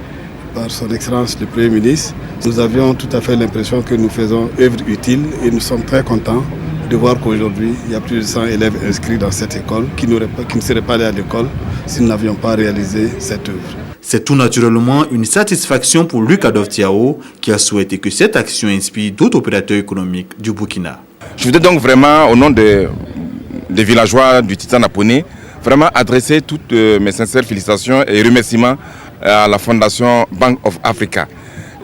Speaker 14: par son Excellence le Premier ministre, nous avions tout à fait l'impression que nous faisons œuvre utile et nous sommes très contents de voir qu'aujourd'hui, il y a plus de 100 élèves inscrits dans cette école qui ne seraient pas allés à l'école si nous n'avions pas réalisé cette œuvre.
Speaker 21: C'est tout naturellement une satisfaction pour Luc Adolphe Tiao qui a souhaité que cette action inspire d'autres opérateurs économiques du Burkina.
Speaker 3: Je voudrais donc vraiment, au nom des villageois du Titan Aponé, vraiment adresser toutes mes sincères félicitations et remerciements à la Fondation Bank of Africa.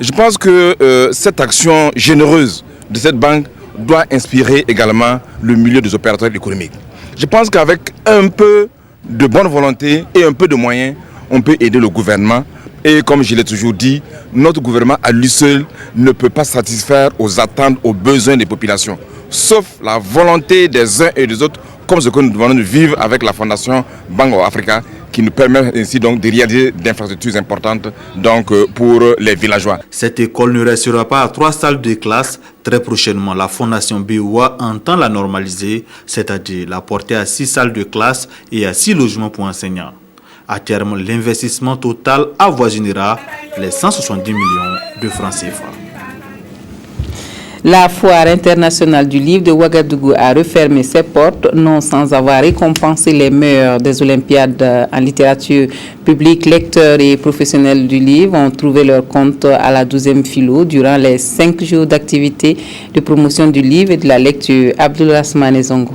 Speaker 3: Je pense que cette action généreuse de cette banque doit inspirer également le milieu des opérateurs économiques. Je pense qu'avec un peu de bonne volonté et un peu de moyens, on peut aider le gouvernement. Et comme je l'ai toujours dit, notre gouvernement à lui seul ne peut pas satisfaire aux attentes, aux besoins des populations. Sauf la volonté des uns et des autres, comme ce que nous devons vivre avec la Fondation Bank of Africa, qui nous permet ainsi donc de réaliser d'infrastructures importantes donc, pour les villageois.
Speaker 21: Cette école ne restera pas à 3 salles de classe. Très prochainement, la Fondation BOA entend la normaliser, c'est-à-dire la porter à 6 salles de classe et à 6 logements pour enseignants. À terme, l'investissement total avoisinera les 170 millions de francs CFA.
Speaker 1: La foire internationale du livre de Ouagadougou a refermé ses portes, non sans avoir récompensé les meilleurs des Olympiades en littérature publique. Lecteurs et professionnels du livre ont trouvé leur compte à la 12e philo durant les 5 jours d'activité de promotion du livre et de la lecture. Abdoulrahmane Zongo.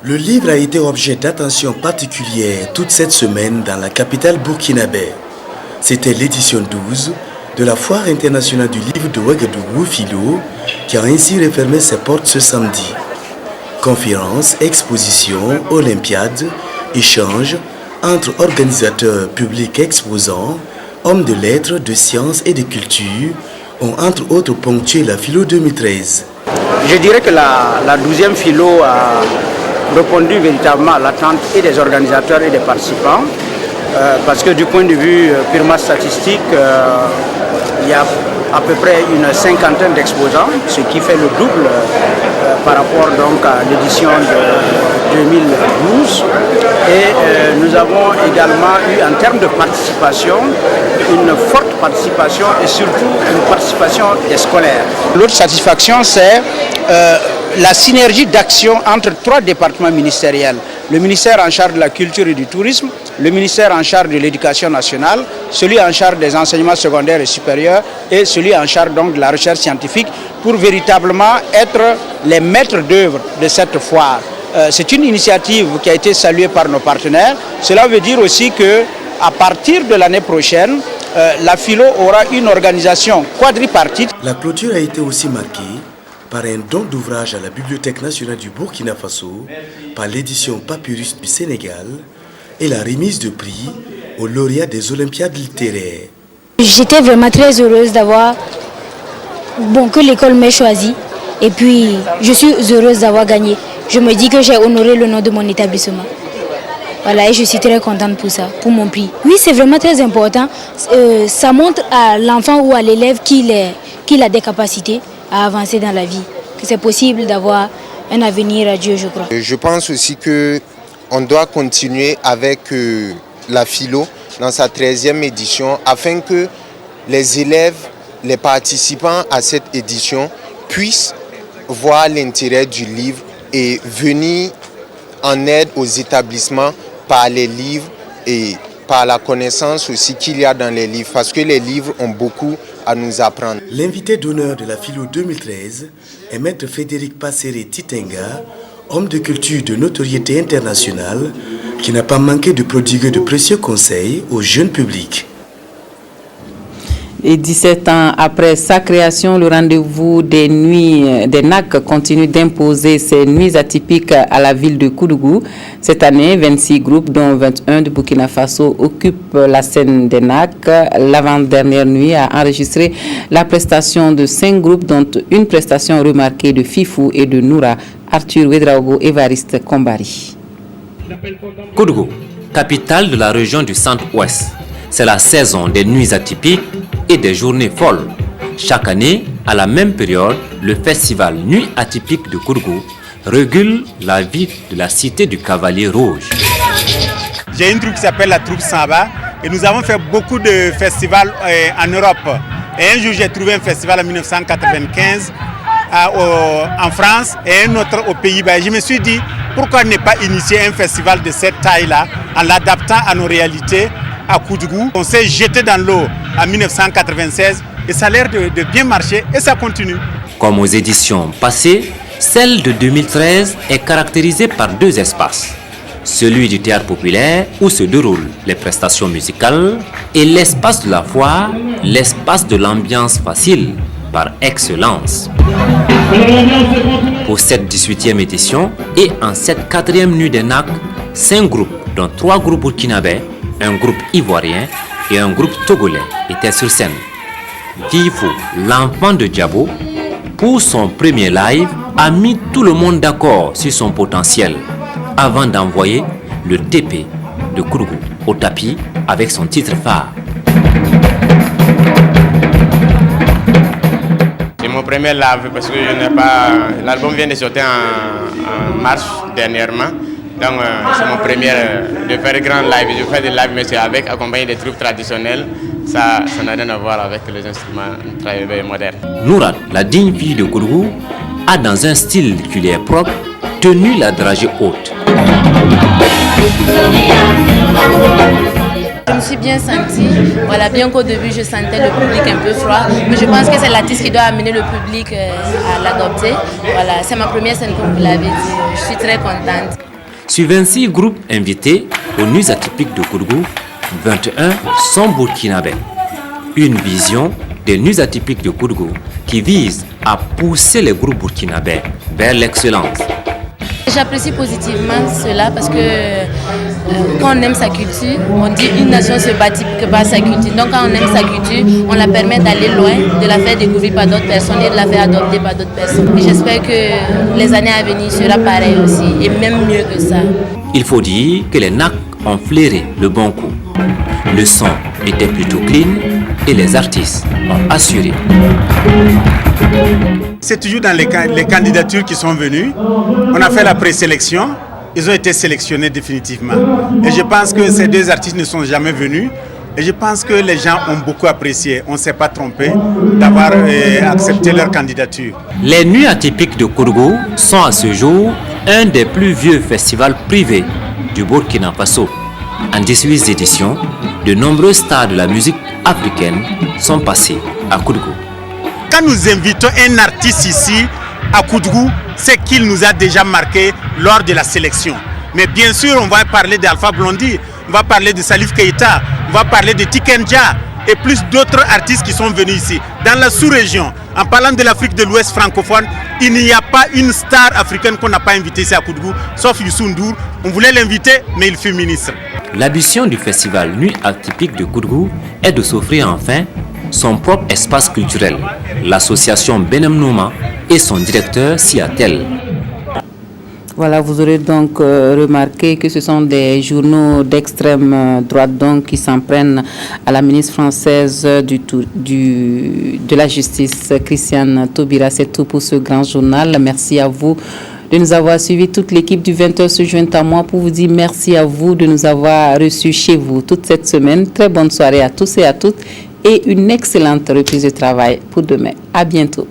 Speaker 5: Le livre a été objet d'attention particulière toute cette semaine dans la capitale burkinabé. C'était l'édition 12 de la Foire internationale du livre de Ouagadougou Philo qui a ainsi refermé ses portes ce samedi. Conférences, expositions, olympiades, échanges entre organisateurs publics exposants, hommes de lettres, de sciences et de culture ont entre autres ponctué la Philo 2013.
Speaker 22: Je dirais que la 12e Philo a répondu véritablement à l'attente et des organisateurs et des participants. Parce que du point de vue purement statistique, il y a à peu près une 50aine d'exposants, ce qui fait le double par rapport donc à l'édition de 2012. Et nous avons également eu en termes de participation, une forte participation et surtout une participation des scolaires. L'autre satisfaction, c'est la synergie d'action entre 3 départements ministériels. Le ministère en charge de la culture et du tourisme, le ministère en charge de l'éducation nationale, celui en charge des enseignements secondaires et supérieurs et celui en charge donc de la recherche scientifique pour véritablement être les maîtres d'œuvre de cette foire. C'est une initiative qui a été saluée par nos partenaires. Cela veut dire aussi qu'à partir de l'année prochaine, la Philo aura une organisation quadripartite.
Speaker 5: La clôture a été aussi marquée par un don d'ouvrage à la Bibliothèque nationale du Burkina Faso, par l'édition Papyrus du Sénégal et la remise de prix aux lauréats des Olympiades littéraires.
Speaker 23: J'étais vraiment très heureuse d'avoir que l'école m'ait choisi et puis je suis heureuse d'avoir gagné. Je me dis que j'ai honoré le nom de mon établissement. Voilà, et je suis très contente pour ça, pour mon prix. Oui, c'est vraiment très important. Ça montre à l'enfant ou à l'élève qu'il a des capacités à avancer dans la vie, que c'est possible d'avoir un avenir à Dieu, je crois.
Speaker 24: Je pense aussi qu'on doit continuer avec la philo dans sa 13e édition afin que les élèves, les participants à cette édition puissent voir l'intérêt du livre et venir en aide aux établissements par les livres et par la connaissance aussi qu'il y a dans les livres, parce que les livres ont beaucoup à nous apprendre.
Speaker 5: L'invité d'honneur de la Philo 2013 est Maître Frédéric Passéré Titenga, homme de culture de notoriété internationale, qui n'a pas manqué de prodiguer de précieux conseils au jeune public.
Speaker 1: Et 17 ans après sa création, le rendez-vous des nuits des NAC continue d'imposer ses nuits atypiques à la ville de Koudougou. Cette année, 26 groupes, dont 21 de Burkina Faso, occupent la scène des NAC. L'avant-dernière nuit a enregistré la prestation de 5 groupes, dont une prestation remarquée de Fifou et de Noura. Arthur Ouedraogo, Évariste Kombari.
Speaker 25: Koudougou, capitale de la région du centre-ouest. C'est la saison des nuits atypiques et des journées folles. Chaque année, à la même période, le festival Nuit atypique de Kourgou régule la vie de la cité du Cavalier Rouge.
Speaker 2: J'ai une troupe qui s'appelle la troupe Samba et nous avons fait beaucoup de festivals en Europe. Et un jour, j'ai trouvé un festival en 1995 en France et un autre aux Pays-Bas. Je me suis dit, pourquoi ne pas initier un festival de cette taille-là en l'adaptant à nos réalités à Kourgou. On s'est jeté dans l'eau en 1996 et ça a l'air de bien marcher et ça continue.
Speaker 25: Comme aux éditions passées, celle de 2013 est caractérisée par deux espaces. Celui du théâtre populaire où se déroulent les prestations musicales et l'espace de la foire, l'espace de l'ambiance facile par excellence. Pour cette 18e édition et en cette 4e nuit des NAC, 5 groupes, dont 3 groupes burkinabés, un groupe ivoirien et un groupe togolais étaient sur scène. Difo, l'enfant de Diabo, pour son premier live, a mis tout le monde d'accord sur son potentiel avant d'envoyer le TP de Kourgou au tapis avec son titre phare.
Speaker 6: C'est mon premier live parce que je n'ai pas. L'album vient de sortir en mars dernièrement. Donc c'est mon premier de faire grand live. Je fais des lives mais c'est avec accompagné des troupes traditionnelles. Ça n'a rien à voir avec les instruments modernes.
Speaker 25: Nourad, la digne fille de Kourgou, a dans un style qui lui est propre tenu la dragée haute.
Speaker 7: Je me suis bien sentie, voilà, bien qu'au début je sentais le public un peu froid, mais je pense que c'est l'artiste qui doit amener le public à l'adopter. Voilà, c'est ma première scène comme vous l'avez dit, je suis très contente.
Speaker 25: Sur 26 groupes invités aux Nuits atypiques de Kourgou, 21 sont burkinabés. Une vision des Nuits atypiques de Kourgou qui vise à pousser les groupes burkinabés vers l'excellence.
Speaker 7: J'apprécie positivement cela parce que quand on aime sa culture, on dit une nation se bâtit par sa culture. Donc quand on aime sa culture, on la permet d'aller loin, de la faire découvrir par d'autres personnes et de la faire adopter par d'autres personnes. Et j'espère que les années à venir sera pareil aussi et même mieux que ça.
Speaker 25: Il faut dire que les NAC ont flairé le bon coup. Le son était plutôt clean et les artistes ont assuré.
Speaker 2: C'est toujours dans les candidatures qui sont venues. On a fait la présélection. Ils ont été sélectionnés définitivement. Et je pense que ces deux artistes ne sont jamais venus. Et je pense que les gens ont beaucoup apprécié. On ne s'est pas trompé d'avoir accepté leur candidature.
Speaker 25: Les Nuits atypiques de Kourgou sont à ce jour un des plus vieux festivals privés du Burkina Faso. En 18 éditions, de nombreux stars de la musique africaine sont passés à Kourgou.
Speaker 2: Quand nous invitons un artiste ici à Kourgou, c'est qu'il nous a déjà marqué lors de la sélection. Mais bien sûr, on va parler d'Alpha Blondy, on va parler de Salif Keita, on va parler de Tikenja et plus d'autres artistes qui sont venus ici. Dans la sous-région, en parlant de l'Afrique de l'Ouest francophone, il n'y a pas une star africaine qu'on n'a pas invitée ici à Kourgou, sauf Youssou N'Dour. On voulait l'inviter, mais il fut ministre.
Speaker 25: L'ambition du festival Nuit atypique de Kourgou est de s'offrir enfin son propre espace culturel. L'association Benem Nouma et son directeur s'y attellent.
Speaker 1: Voilà, vous aurez donc remarqué que ce sont des journaux d'extrême droite donc qui s'en prennent à la ministre française de la Justice, Christiane Taubira. C'est tout pour ce grand journal. Merci à vous de nous avoir suivis. Toute l'équipe du 20h se joint à moi pour vous dire merci à vous de nous avoir reçus chez vous toute cette semaine. Très bonne soirée à tous et à toutes et une excellente reprise de travail pour demain. À bientôt.